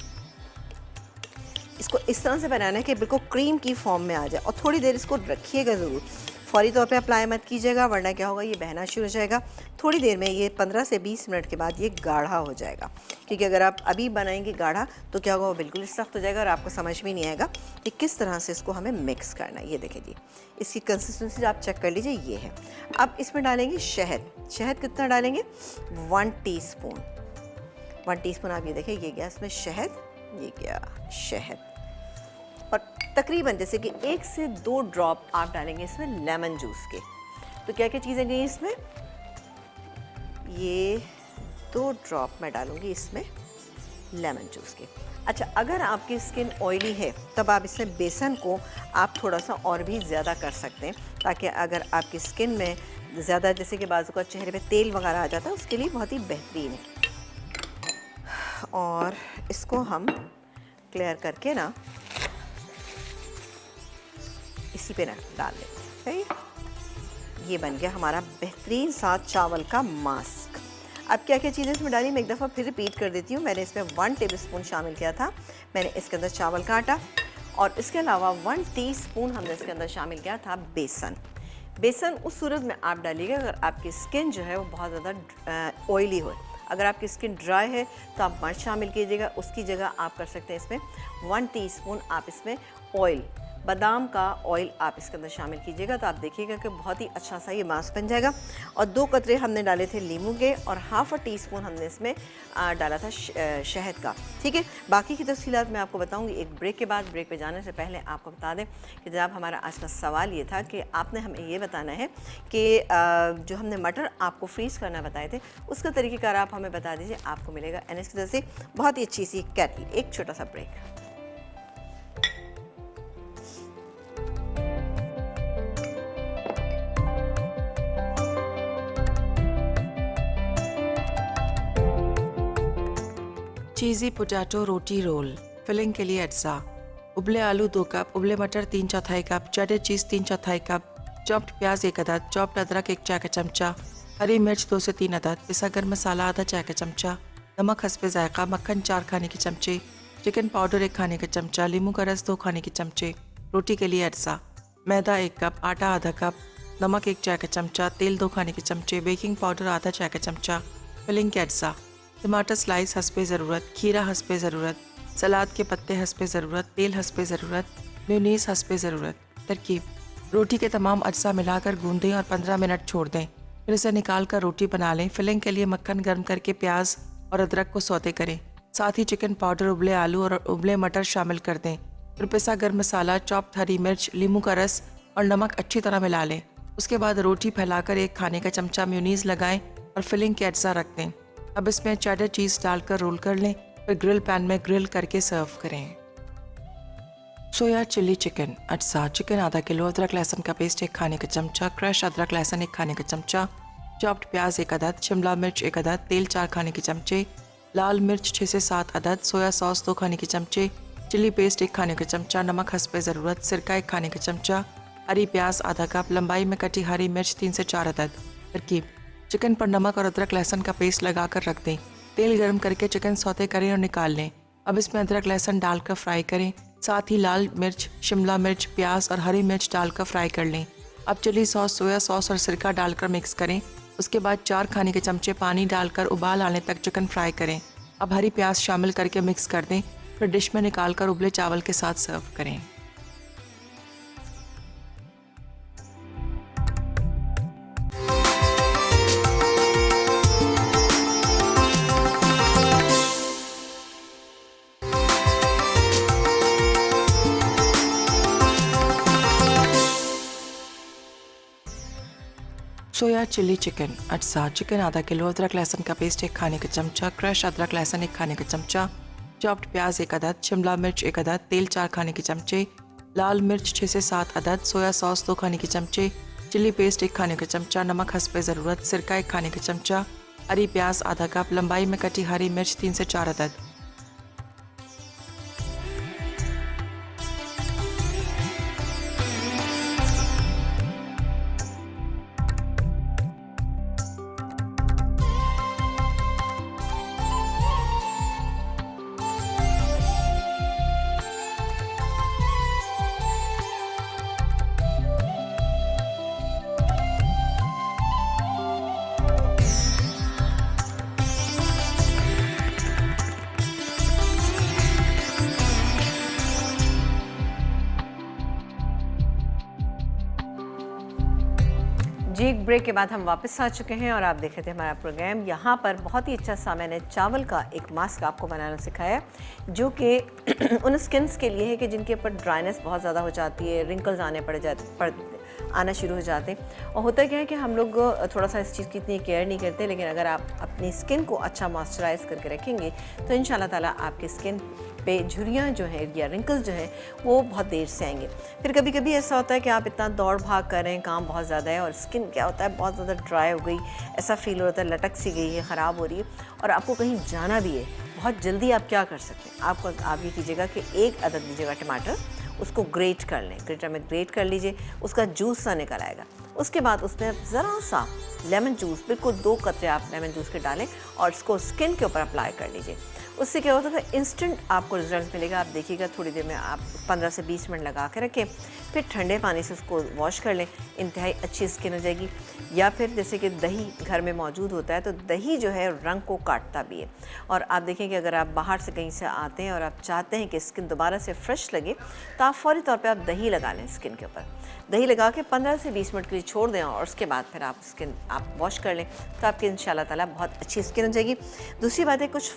इसको इस तरह से बनाना है कि बिल्कुल क्रीम की फॉर्म में आ जाए। और थोड़ी देर इसको रखिएगा ज़रूर, फौरी तौर पे अप्लाई मत कीजिएगा वरना क्या होगा ये बहना शुरू हो जाएगा। थोड़ी देर में ये 15 से 20 मिनट के बाद ये गाढ़ा हो जाएगा, क्योंकि अगर आप अभी बनाएंगे गाढ़ा तो क्या होगा वो बिल्कुल सख्त हो जाएगा और आपको समझ में नहीं आएगा कि किस तरह से इसको हमें मिक्स करना है। ये देखिए जी, इसकी कंसिस्टेंसी आप चेक कर लीजिए, ये है। अब इसमें डालेंगे शहद कितना डालेंगे, 1 टीस्पून। 1 टीस्पून आप ये देखिए, ये गया इसमें शहद, ये गया शहद। और तकरीबन जैसे कि 1 से 2 ड्रॉप आप डालेंगे इसमें लेमन जूस के। तो क्या क्या चीज़ें गई इसमें, ये 2 ड्रॉप मैं डालूंगी इसमें लेमन जूस के। अच्छा, अगर आपकी स्किन ऑयली है तब आप इसमें बेसन को आप थोड़ा सा और भी ज़्यादा कर सकते हैं, ताकि अगर आपकी स्किन में ज़्यादा जैसे कि बाजू का चेहरे पे तेल वगैरह आ जाता है उसके लिए बहुत ही बेहतरीन है। और इसको हम क्लियर करके ना इसी पे ना डाल देते हैं, सही। ये बन गया हमारा बेहतरीन सा चावल का मास्क। अब क्या क्या चीज़ें इसमें डाली मैं एक दफ़ा फिर रिपीट कर देती हूँ। मैंने इसमें 1 टेबलस्पून शामिल किया था, मैंने इसके अंदर चावल का आटा, और इसके अलावा 1 टीस्पून हमने इसके अंदर शामिल किया था बेसन। बेसन उस सूरत में आप डालिएगा अगर आपकी स्किन जो है वो बहुत ज़्यादा ऑयली हो। अगर आपकी स्किन ड्राई है तो आप मर्च शामिल कीजिएगा, उसकी जगह आप कर सकते हैं इसमें 1 टीस्पून आप इसमें ऑयल, बादाम का ऑयल आप इसके अंदर शामिल कीजिएगा, तो आप देखिएगा कि बहुत ही अच्छा सा ये मास्क बन जाएगा। और 2 कतरे हमने डाले थे लीमू के और ½ टीस्पून हमने इसमें डाला था शहद का, ठीक है। बाकी की तफसीलात मैं आपको बताऊंगी एक ब्रेक के बाद। ब्रेक पे जाने से पहले आपको बता दें कि जनाब हमारा आज का सवाल ये था कि आपने हमें ये बताना है कि जो हमने मटर आपको फ्रीज़ करना बताए थे उसका तरीक़ेकार आप हमें बता दीजिए। आपको मिलेगा NSC की तरफ से बहुत ही अच्छी सी कैटल। एक छोटा सा ब्रेक। चीज़ी पोटैटो रोटी रोल। फिलिंग के लिए अज्जा: उबले आलू 2 कप, उबले मटर 3/4 कप, चेडर चीज़ 3/4 कप, चॉप्ड प्याज 1 अदद, चॉप्ड अदरक 1 चाय का चमचा, हरी मिर्च 2 से 3 अदद, पिसा गर्म मसाला आधा चाय का चमचा, नमक हस्बे जायका, मक्खन 4 खाने के चमचे, चिकन पाउडर 1 खाने का चमचा, नींबू का रस 2 खाने के चमचे। रोटी के लिए अज्जा: मैदा 1 कप, आटा आधा कप, नमक 1 चाय का चमचा, तेल 2 खाने के चमचे, बेकिंग पाउडर आधा चाय का चमचा, फिलिंग के अज्जा, टमाटर स्लाइस हस्बे ज़रूरत, खीरा हस्बे ज़रूरत, सलाद के पत्ते हस्बे ज़रूरत, तेल हस्बे ज़रूरत, मेयोनीज़ हस्बे ज़रूरत। तरकीब: रोटी के तमाम अज्जा मिलाकर गूंदें और 15 मिनट छोड़ दें, फिर इसे निकाल कर रोटी बना लें। फिलिंग के लिए मक्खन गर्म करके प्याज और अदरक को सौते करें, साथ ही चिकन पाउडर, उबले आलू और उबले मटर शामिल कर दें। फिर पिसा गर्म मसाला, चॉप्ड हरी मिर्च, नींबू का रस और नमक अच्छी तरह मिला लें। उसके बाद रोटी फैलाकर 1 खाने का चमचा मेयोनीज़ लगाएं और फिलिंग के अज्जा रख दें। अब इसमें चेडर चीज़ डालकर रोल कर लें, फिर ग्रिल पैन में ग्रिल करके सर्व करें। सोया चिल्ली चिकन अज्जा: चिकन आधा किलो, अदरक लहसुन का पेस्ट 1 खाने का चमचा, क्रश अदरक लहसुन 1 खाने का चमचा, चॉप्ड प्याज 1 अदद, शिमला मिर्च 1 अदद, तेल 4 खाने के चमचे, लाल मिर्च 6 से 7 अदद, सोया सॉस 2 खाने के चमचे, चिल्ली पेस्ट 1 खाने का चमचा, नमक हस्बे ज़रूरत, सिरका 1 खाने का चमचा, हरी प्याज आधा कप, लंबाई में कटी हरी मिर्च 3 से 4 अदद। तरकीब: चिकन पर नमक और अदरक लहसुन का पेस्ट लगाकर रख दें, तेल गर्म करके चिकन सौते करें और निकाल लें। अब इसमें अदरक लहसुन डालकर फ्राई करें, साथ ही लाल मिर्च, शिमला मिर्च, प्याज और हरी मिर्च डालकर फ्राई कर लें। अब चिली सॉस, सोया सॉस और सिरका डालकर मिक्स करें। उसके बाद 4 खाने के चमचे पानी डालकर उबाल आने तक चिकन फ्राई करें। अब हरी प्याज शामिल करके मिक्स कर दें, फिर डिश में निकालकर उबले चावल के साथ सर्व करें। सोया चिल्ली चिकन अज्जा: चिकन आधा किलो, अदरक लहसुन का पेस्ट 1 खाने का चमचा, क्रश अदरक लहसुन 1 खाने का चमचा, चॉप्ड प्याज 1 अदद, शिमला मिर्च 1 अदद, तेल 4 खाने के चमचे, लाल मिर्च 6 से 7 अदद, सोया सॉस 2 खाने के चमचे, चिल्ली पेस्ट 1 खाने का चमचा, नमक हस्बे ज़रूरत, सिरका 1 खाने का चमचा, हरी प्याज आधा कप, लंबाई में कटी हरी मिर्च 3 से 4 अदद। जी, एक ब्रेक के बाद हम वापस आ चुके हैं और आप देख रहे थे हमारा प्रोग्राम। यहाँ पर बहुत ही अच्छा सा मैंने चावल का एक मास्क आपको बनाना सिखाया, जो कि उन स्किन्स के लिए है कि जिनके ऊपर ड्राइनेस बहुत ज़्यादा हो जाती है, रिंकल्स आना शुरू हो जाते हैं। और होता क्या है कि हम लोग थोड़ा सा इस चीज़ की इतनी केयर नहीं करते, लेकिन अगर आप अपनी स्किन को अच्छा मॉइस्चराइज़ करके रखेंगे तो इंशाल्लाह ताला आपकी स्किन पे झुर्रियाँ जो हैं या रिंकल्स जो हैं वो बहुत देर से आएंगे। फिर कभी कभी ऐसा होता है कि आप इतना दौड़ भाग कर रहे हैं, काम बहुत ज़्यादा है और स्किन क्या होता है बहुत ज़्यादा ड्राई हो गई, ऐसा फील होता है लटक सी गई है, ख़राब हो रही है और आपको कहीं जाना भी है बहुत जल्दी। आप क्या कर सकते हैं, आप ये कीजिएगा कि 1 अदद लीजिएगा टमाटर, उसको ग्रेट कर लें, ग्रेटर में ग्रेट कर लीजिए, उसका जूस सा निकल आएगा। उसके बाद उसमें ज़रा सा लेमन जूस, बिल्कुल 2 कतरे आप लेमन जूस के डालें और इसको स्किन के ऊपर अप्लाई कर लीजिए। उससे क्या होता है, इंस्टेंट आपको रिजल्ट मिलेगा। आप देखिएगा थोड़ी देर में आप 15 से 20 मिनट लगा के रखें, फिर ठंडे पानी से उसको वॉश कर लें, इंतहाई अच्छी स्किन हो जाएगी। या फिर जैसे कि दही घर में मौजूद होता है तो दही जो है रंग को काटता भी है। और आप देखें कि अगर आप बाहर से कहीं से आते हैं और आप चाहते हैं कि स्किन दोबारा से फ्रेश लगे तो आप फ़ौरी तौर पे आप दही लगा लें स्किन के ऊपर। दही लगा के 15 से 20 मिनट के लिए छोड़ दें और उसके बाद फिर आप स्किन आप वॉश कर लें तो आपकी इंशाल्लाह ताला बहुत अच्छी स्किन हो जाएगी। दूसरी बात है, कुछ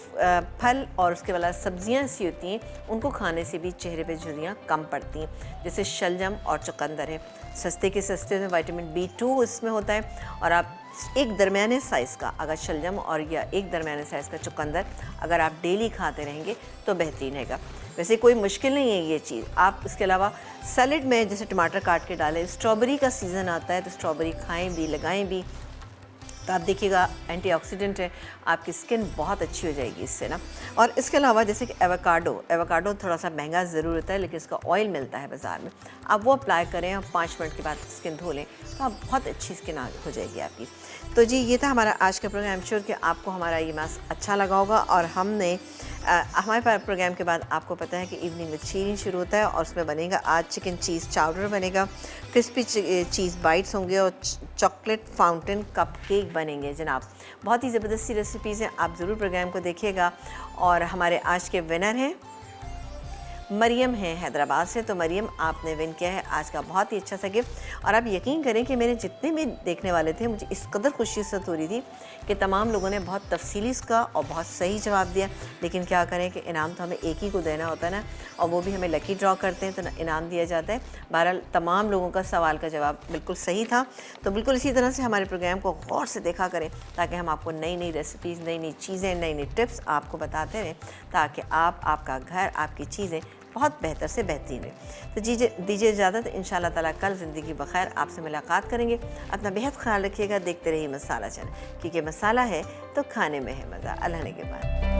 फल और उसके बाद सब्जियां ऐसी होती हैं उनको खाने से भी चेहरे पे झुर्रियाँ कम पड़ती हैं, जैसे शलजम और चुकंदर है। सस्ते के सस्ते में विटामिन B2 इसमें होता है और आप एक दरमियाने साइज़ का अगर शलजम और या एक दरमियाने साइज़ का चुकंदर अगर आप डेली खाते रहेंगे तो बेहतरीन रहेगा। वैसे कोई मुश्किल नहीं है ये चीज़। आप इसके अलावा सैलेड में जैसे टमाटर काट के डालें, स्ट्रॉबेरी का सीज़न आता है तो स्ट्रॉबेरी खाएं भी लगाएं भी, तो आप देखिएगा एंटीऑक्सीडेंट है, आपकी स्किन बहुत अच्छी हो जाएगी इससे ना। और इसके अलावा जैसे कि एवोकाडो थोड़ा सा महंगा ज़रूर होता है लेकिन इसका ऑयल मिलता है बाज़ार में, आप वो अप्लाई करें और 5 मिनट के बाद स्किन धो लें तो आप बहुत अच्छी स्किन हो जाएगी आपकी। तो जी ये था हमारा आज का प्रोग्राम। आई एम श्योर कि आपको हमारा ये मास्क अच्छा लगा होगा और हमने हमारे पास प्रोग्राम के बाद आपको पता है कि इवनिंग में चीनी शुरू होता है और उसमें बनेगा आज चिकन चीज़ चाउडर बनेगा, क्रिस्पी चीज़ बाइट्स होंगे और चॉकलेट फाउंटेन कप केक बनेंगे जनाब। बहुत ही ज़बरदस्ती रेसिपीज़ हैं, आप ज़रूर प्रोग्राम को देखिएगा। और हमारे आज के विनर हैं मरियम हैं हैदराबाद से। तो मरियम, आपने विन किया है आज का बहुत ही अच्छा सा गिफ्ट। और आप यकीन करें कि मेरे जितने भी देखने वाले थे, मुझे इस कदर खुशी से हो रही थी कि तमाम लोगों ने बहुत तफसीली इसका और बहुत सही जवाब दिया। लेकिन क्या करें कि इनाम तो हमें एक ही को देना होता है ना, और वो भी हमें लकी ड्रॉ करते हैं तो इनाम दिया जाता है। बहरहाल तमाम लोगों का सवाल का जवाब बिल्कुल सही था। तो बिल्कुल इसी तरह से हमारे प्रोग्राम को गौर से देखा करें ताकि हम आपको नई नई रेसिपीज़, नई नई चीज़ें, नई नई टिप्स आपको बताते रहें, ताकि आप, आपका घर, आपकी चीज़ें बहुत बेहतर से बेहतरीन है। तो दीजिए इजाज़त। इंशाअल्लाह ताला कल ज़िंदगी बखैर आपसे मुलाकात करेंगे। अपना बेहद ख्याल रखिएगा। देखते रहिए मसाला चैनल, क्योंकि मसाला है तो खाने में है मज़ा। अल्लाह ने के बाद।